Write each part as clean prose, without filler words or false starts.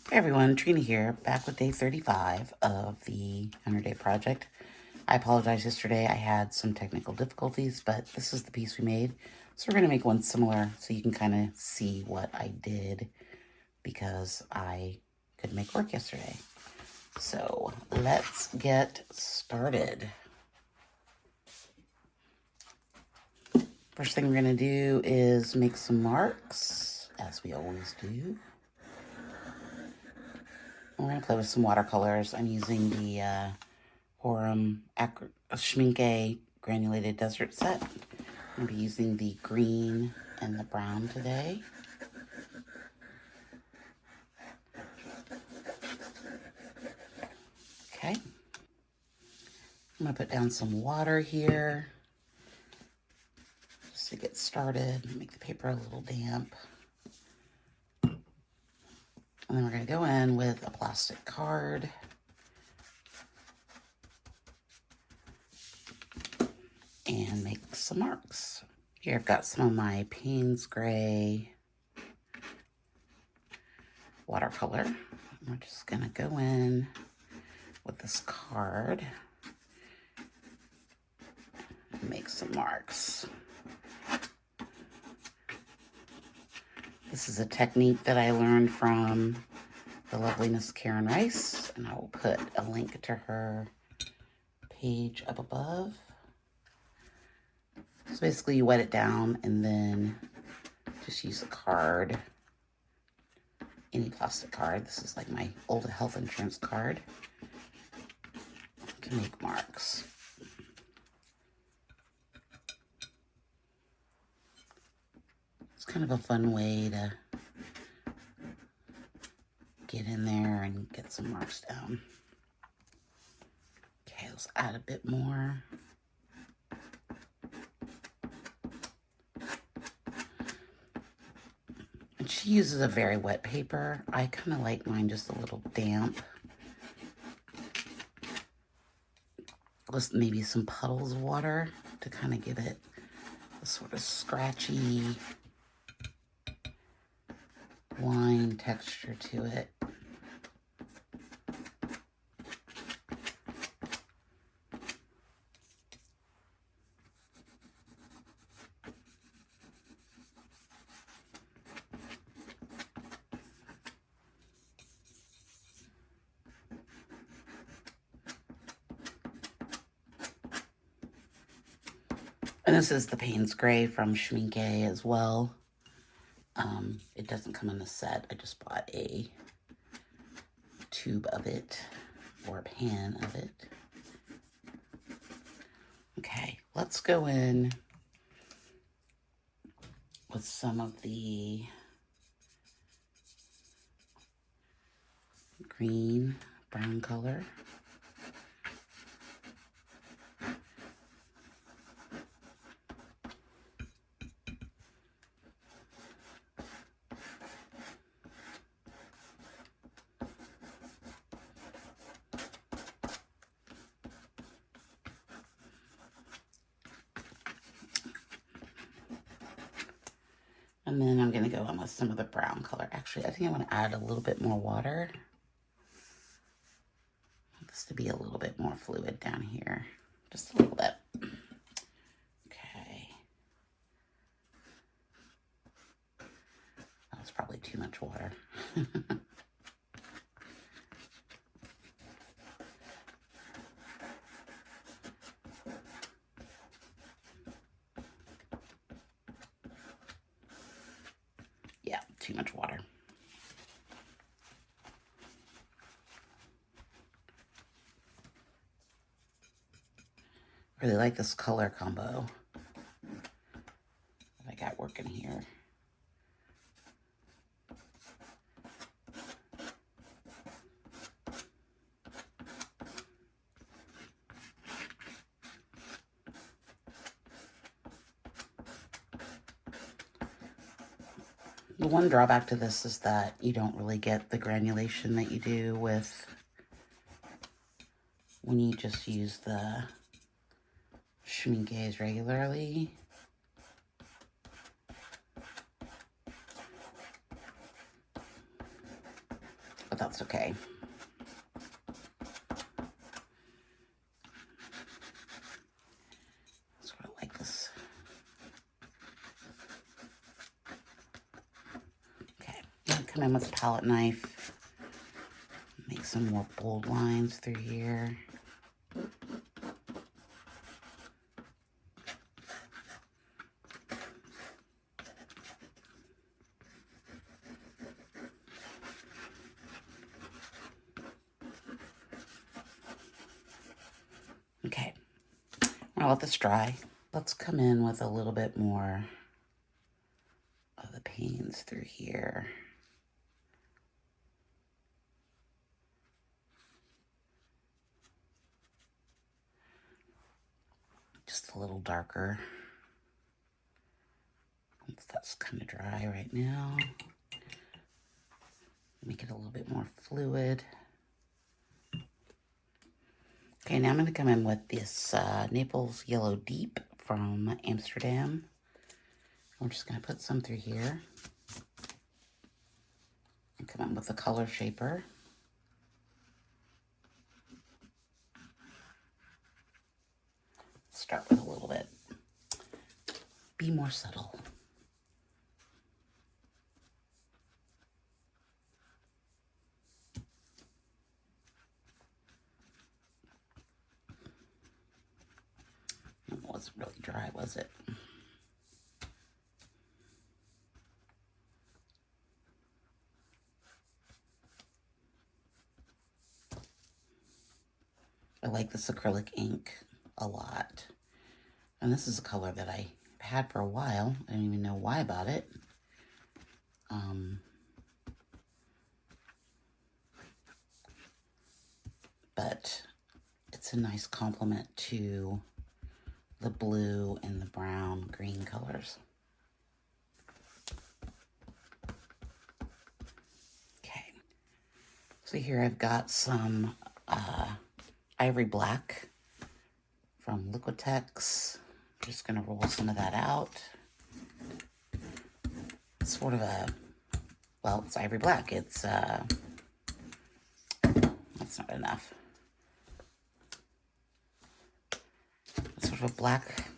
Hey everyone, Trina here, back with day 35 of the 100-day project. I apologize yesterday, I had some technical difficulties, but this is the piece we made. So we're going to make one similar so you can kind of see what I did because I couldn't make work yesterday. So let's get started. First thing we're going to do is make some marks, as we always do. We're going to play with some watercolors. I'm using the Schminke granulated desert set. I'm going to be using the green and the brown today. Okay. I'm going to put down some water here just to get started, make the paper a little damp. And then we're going to go in with a plastic card. And make some marks. Here I've got some of my Payne's Gray watercolor. We're just going to go in with this card and make some marks. This is a technique that I learned from the loveliness Karen Rice, and I will put a link to her page up above. So basically you wet it down and then just use a card, any plastic card. This is like my old health insurance card, to make marks. It's kind of a fun way to get in there and get some marks down. Okay, let's add a bit more. And she uses a very wet paper. I kind of like mine just a little damp. With maybe some puddles of water to kind of give it a sort of scratchy line texture to it. And this is the Payne's Gray from Schminke as well. It doesn't come in a set. I just bought a tube of it, or a pan of it. Okay, let's go in with some of the green, brown color. And then I'm going to go in with some of the brown color. Actually, I think I want to add a little bit more water. I want this to be a little bit more fluid down here. Just a little bit. Okay. That was probably too much water. Yeah, too much water. Really like this color combo that I got working here. The one drawback to this is that you don't really get the granulation that you do with when you just use the Schminkes regularly. but that's okay. Sort of like this. Okay, I'm gonna come in with a palette knife. Make some more bold lines through here. Okay, I'll let this dry. Let's come in with a little bit more of the paints through here. Just a little darker. That's kind of dry right now. Make it a little bit more fluid. Okay, now I'm going to come in with this Naples Yellow Deep from Amsterdam. I'm just going to put some through here. And come in with the color shaper. Start with a little bit. Be more subtle. It wasn't really dry, was it? I like this acrylic ink a lot. And this is a color that I had for a while. I didn't even know why about it. But it's a nice complement to the blue and the brown green colors. Okay, so here I've got some ivory black from Liquitex. Just gonna roll some of that out. It's sort of a, well, it's ivory black. It's, that's not enough. It's sort of a black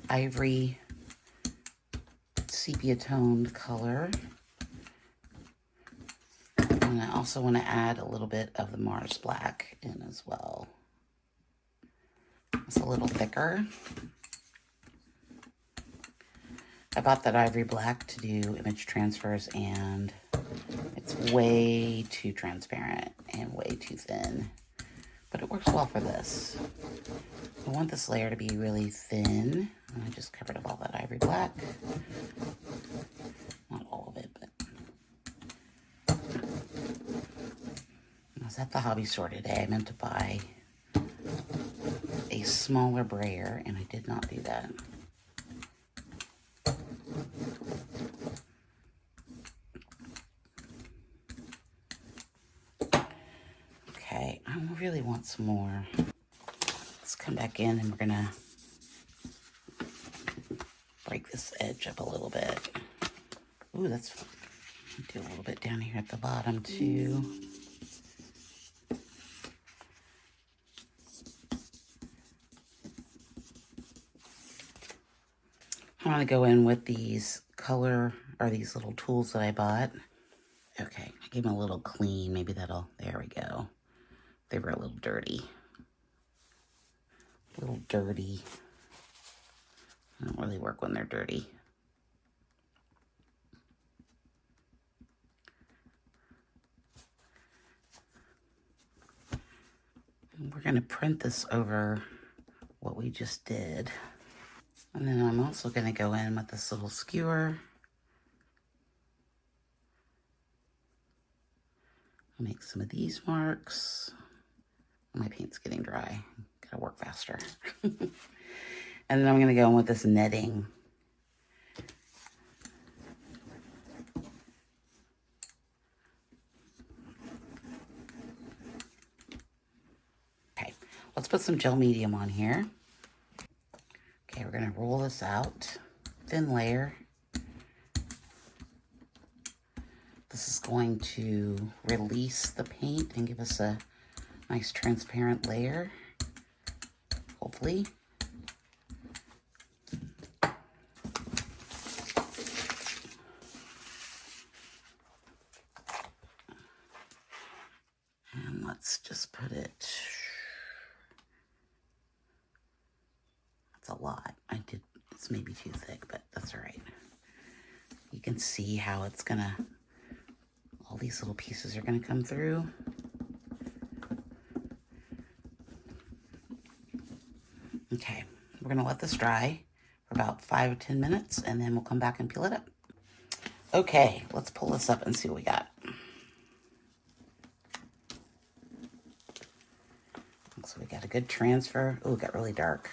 ivory sepia toned color. And I also want to add a little bit of the Mars Black in as well. It's a little thicker. I bought that ivory black to do image transfers, and it's way too transparent and way too thin. But it works well for this. I want this layer to be really thin. And I just covered up all that ivory black. Not all of it, but I was at the hobby store today. I meant to buy a smaller brayer, and I did not do that. Okay, I really want some more. Let's come back in and we're gonna break this edge up a little bit. Ooh, that's, do a little bit down here at the bottom too. I'm gonna go in with these color, or these little tools that I bought. Okay, I gave them a little clean. Maybe that'll, there we go. They were a little dirty. A little dirty. They don't really work when they're dirty. And we're gonna print this over what we just did. And then I'm also gonna go in with this little skewer. I'll make some of these marks. My paint's getting dry. Gotta work faster. And then I'm gonna go in with this netting. Okay, let's put some gel medium on here. Okay, we're gonna roll this out. Thin layer. The This is going to release the paint and give us a nice transparent layer, hopefully. And let's just put it, that's a lot. It's maybe too thick, but that's all right. You can see how it's gonna, all these little pieces are gonna come through. Okay, we're gonna let this dry for about 5 or 10 minutes and then we'll come back and peel it up. Okay, let's pull this up and see what we got. So we got a good transfer. Oh, it got really dark.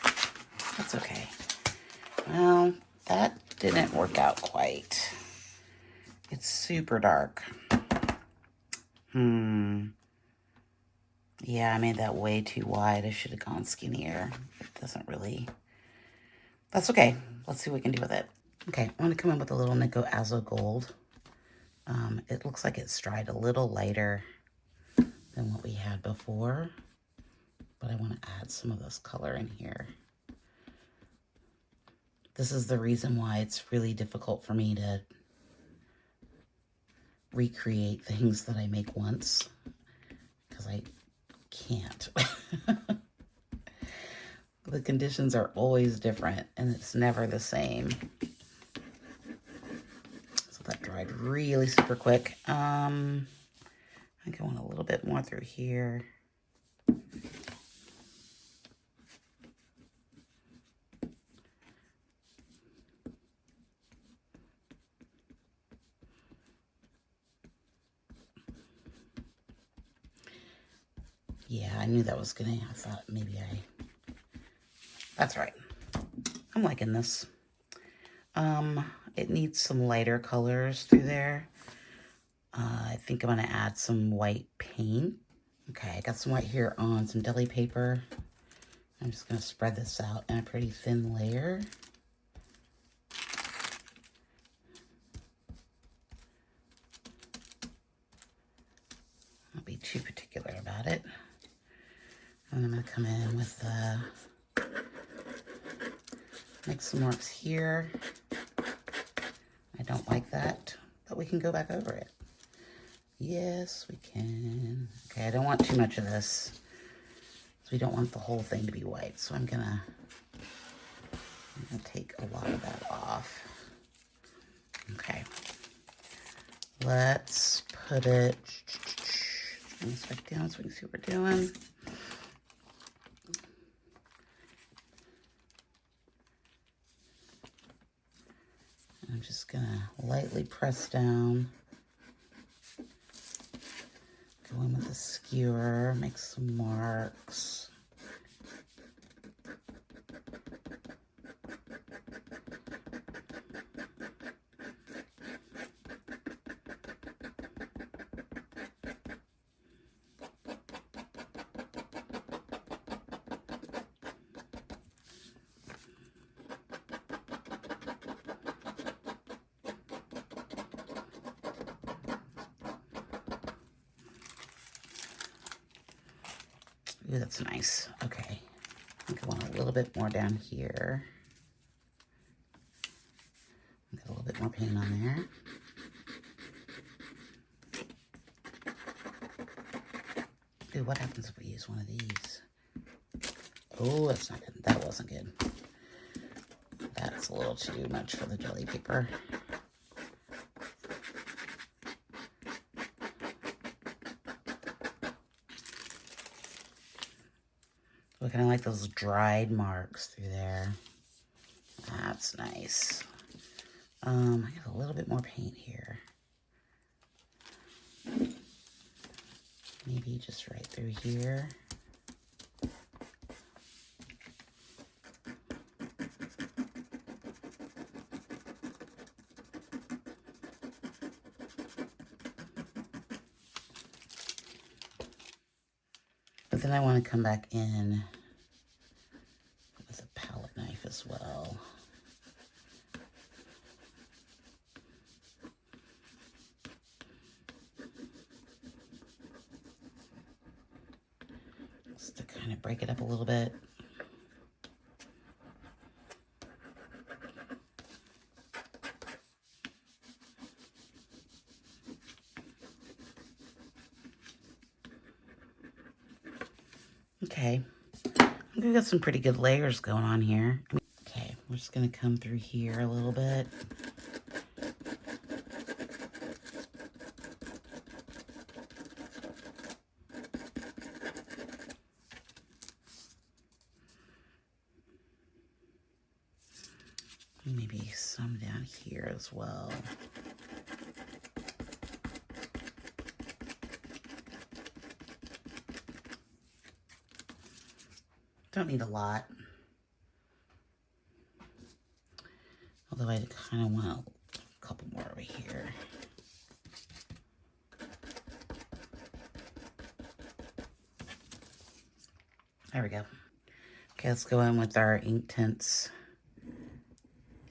That's okay. Well, that didn't work out quite. It's super dark. Yeah, I made that way too wide. I should have gone skinnier. It doesn't really... That's okay. Let's see what we can do with it. Okay, I'm going to come in with a little Nico Azo Gold. It looks like it's dried a little lighter than what we had before, but I want to add some of this color in here. This is the reason why it's really difficult for me to recreate things that I make once, because I can't. The conditions are always different and it's never the same. So that dried really super quick. I think I want a little bit more through here. Yeah, I knew that was gonna, I thought maybe that's right. I'm liking this. It needs some lighter colors through there. I think I'm gonna add some white paint. Okay, I got some white here on some deli paper. I'm just gonna spread this out in a pretty thin layer. I'll be too particular about it. And I'm gonna come in with make some marks here. I don't like that, but we can go back over it. Yes, we can. Okay, I don't want too much of this, so we don't want the whole thing to be white. So I'm gonna take a lot of that off. Okay, let's put it, bring this back down so we can see what we're doing. I'm just gonna lightly press down. Go in with a skewer, make some marks. Ooh, that's nice. Okay. I think I want a little bit more down here. Get a little bit more paint on there. Ooh, what happens if we use one of these? Oh, that's not good. That wasn't good. That's a little too much for the jelly paper. So I kind of like those dried marks through there. That's nice. I got a little bit more paint here. Maybe just right through here. But then I want to come back in with a palette knife as well. Just to kind of break it up a little bit. Okay, we've got some pretty good layers going on here. Okay, we're just gonna come through here a little bit. Maybe some down here as well. Don't need a lot. Although I kind of want a couple more over here. There we go. Okay, let's go in with our Inktense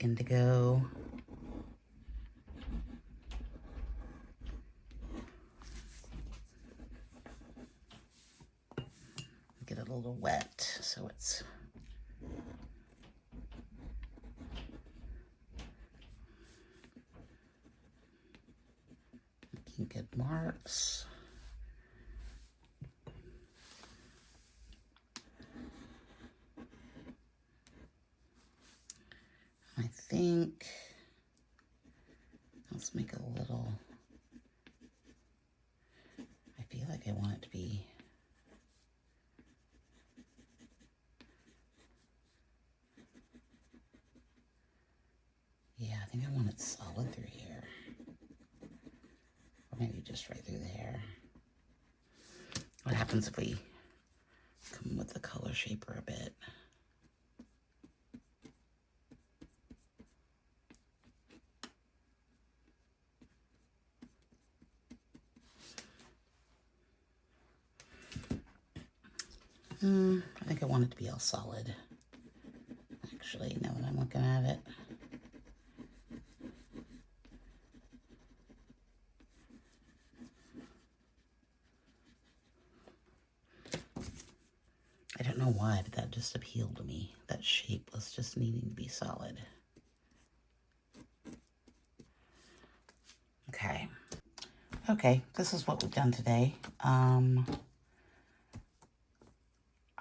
Indigo. Get it a little wet so it's making good marks. I think let's make a little, I feel like I want it to be I think I want it solid through here. Or maybe just right through there. What happens if we come with the color shaper a bit? I think I want it to be all solid. Actually, now that I'm looking at it. I don't know why, but that just appealed to me. That shape was just needing to be solid. Okay. Okay, this is what we've done today.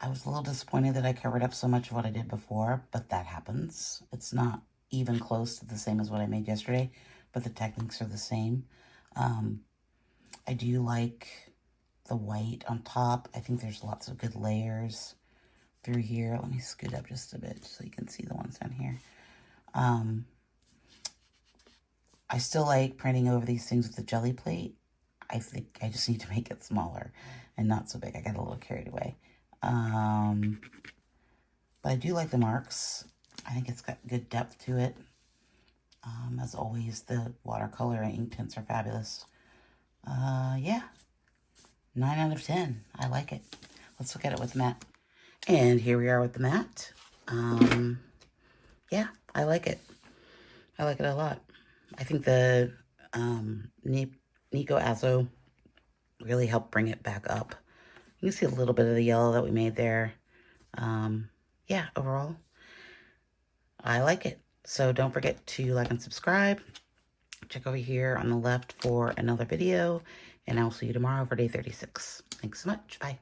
I was a little disappointed that I covered up so much of what I did before, but that happens. It's not even close to the same as what I made yesterday, but the techniques are the same. I do like the white on top. I think there's lots of good layers through here. Let me scoot up just a bit so you can see the ones down here. I still like printing over these things with the Gelli plate. I think I just need to make it smaller and not so big. I got a little carried away. But I do like the marks. I think it's got good depth to it. As always, the watercolor and ink tints are fabulous. Yeah, 9 out of 10. I like it. Let's look at it with the matte. And here we are with the matte. Yeah, I like it. I like it a lot. I think the Nico Azo really helped bring it back up. You can see a little bit of the yellow that we made there. Yeah, overall, I like it. So don't forget to like and subscribe. Check over here on the left for another video. And I'll see you tomorrow for day 36. Thanks so much. Bye.